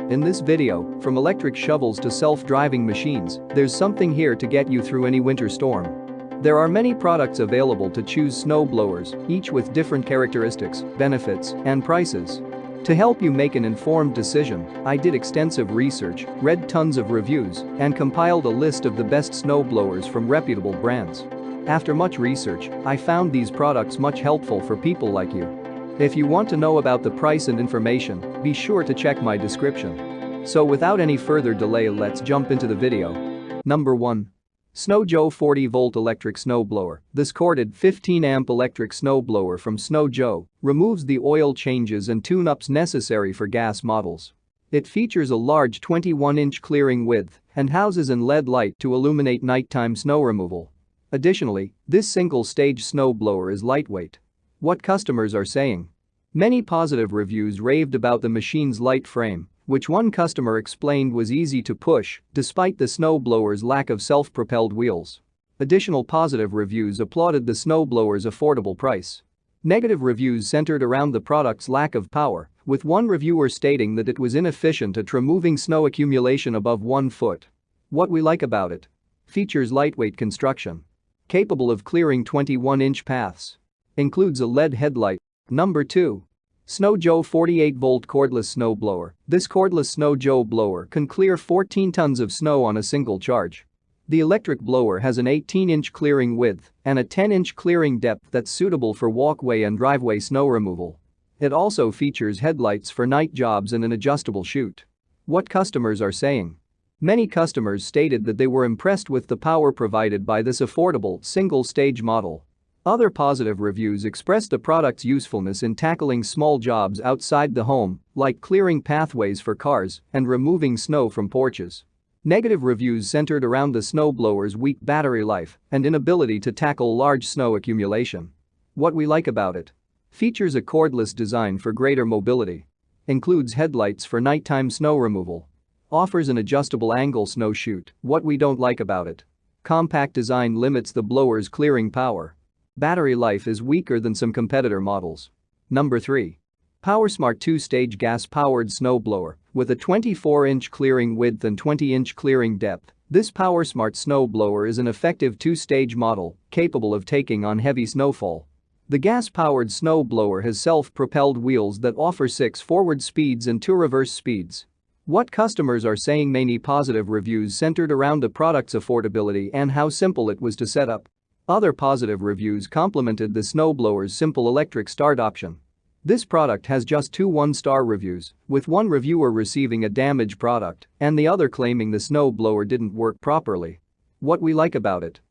In this video, from electric shovels to self-driving machines, there's something here to get you through any winter storm. There are many products available to choose snow blowers, each with different characteristics, benefits, and prices. To help you make an informed decision, I did extensive research, read tons of reviews, and compiled a list of the best snow blowers from reputable brands. After much research, I found these products much helpful for people like you. If you want to know about the price and information, be sure to check my description. So without any further delay, let's jump into the video. Number 1. Snow Joe 40-volt electric snow blower. This corded 15-amp electric snow blower from Snow Joe removes the oil changes and tune-ups necessary for gas models. It features a large 21-inch clearing width and houses an LED light to illuminate nighttime snow removal. Additionally, this single-stage snow blower is lightweight. What customers are saying. Many positive reviews raved about the machine's light frame, which one customer explained was easy to push despite the snowblower's lack of self-propelled wheels. Additional positive reviews applauded the snowblower's affordable price. Negative reviews centered around the product's lack of power, with one reviewer stating that it was inefficient at removing snow accumulation above 1 foot. What we like about it. Features lightweight construction. Capable of clearing 21-inch paths. Includes a LED headlight. Number 2. Snow Joe 48-volt cordless snow blower. This cordless Snow Joe blower can clear 14 tons of snow on a single charge. The electric blower has an 18-inch clearing width and a 10-inch clearing depth that's suitable for walkway and driveway snow removal. It also features headlights for night jobs and an adjustable chute. What customers are saying. Many customers stated that they were impressed with the power provided by this affordable, single-stage model. Other positive reviews expressed the product's usefulness in tackling small jobs outside the home, like clearing pathways for cars and removing snow from porches. Negative reviews centered around the snowblower's weak battery life and inability to tackle large snow accumulation. What we like about it. Features a cordless design for greater mobility. Includes headlights for nighttime snow removal. Offers an adjustable angle snow chute. What we don't like about it. Compact design limits the blower's clearing power. Battery life is weaker than some competitor models. Number 3. PowerSmart 2-stage gas-powered snowblower. With a 24-inch clearing width and 20-inch clearing depth, this PowerSmart snowblower is an effective 2-stage model capable of taking on heavy snowfall. The gas-powered snowblower has self-propelled wheels that offer 6 forward speeds and 2 reverse speeds. What customers are saying. Many positive reviews centered around the product's affordability and how simple it was to set up. Other positive reviews complimented the snowblower's simple electric start option. This product has just 2 one-star reviews, with one reviewer receiving a damaged product and the other claiming the snowblower didn't work properly. What we like about it.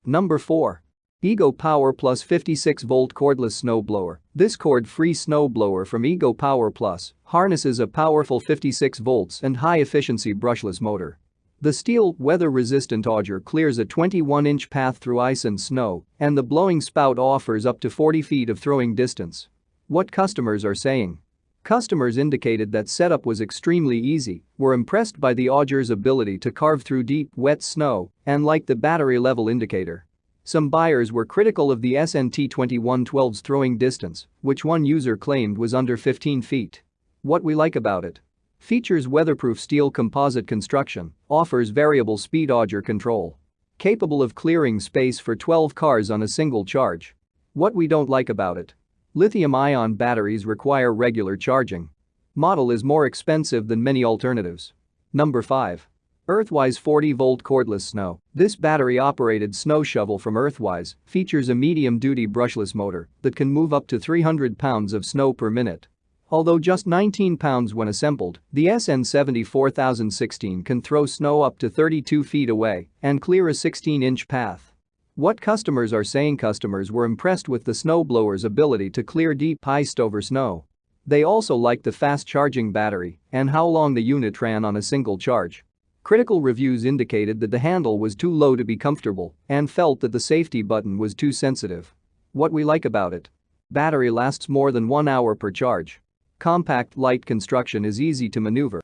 Number 4. Ego Power Plus 56-volt cordless snowblower. This cord-free snowblower from Ego Power Plus harnesses a powerful 56 volts and high-efficiency brushless motor. The steel, weather-resistant auger clears a 21-inch path through ice and snow, and the blowing spout offers up to 40 feet of throwing distance. What customers are saying. Customers indicated that setup was extremely easy, were impressed by the auger's ability to carve through deep, wet snow, and liked the battery level indicator. Some buyers were critical of the SNT2112's throwing distance, which one user claimed was under 15 feet. What we like about it. Features weatherproof steel composite construction, offers variable speed auger control. Capable of clearing space for 12 cars on a single charge. What we don't like about it. Lithium-ion batteries require regular charging. Model is more expensive than many alternatives. Number 5. Earthwise 40-volt cordless snow. This battery-operated snow shovel from Earthwise features a medium-duty brushless motor that can move up to 300 pounds of snow per minute. Although just 19 pounds when assembled, the SN74016 can throw snow up to 32 feet away and clear a 16-inch path. What customers are saying. Customers were impressed with the snowblower's ability to clear deep, iced-over snow. They also liked the fast-charging battery and how long the unit ran on a single charge. Critical reviews indicated that the handle was too low to be comfortable and felt that the safety button was too sensitive. What we like about it. Battery lasts more than 1 hour per charge. Compact, light construction is easy to maneuver.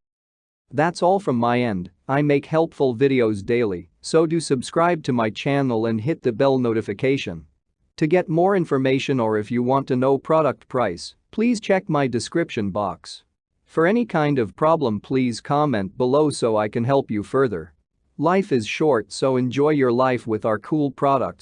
That's all from my end. I make helpful videos daily, so do subscribe to my channel and hit the bell notification. To get more information or if you want to know product price, please check my description box. For any kind of problem, please comment below so I can help you further. Life is short, so enjoy your life with our cool products.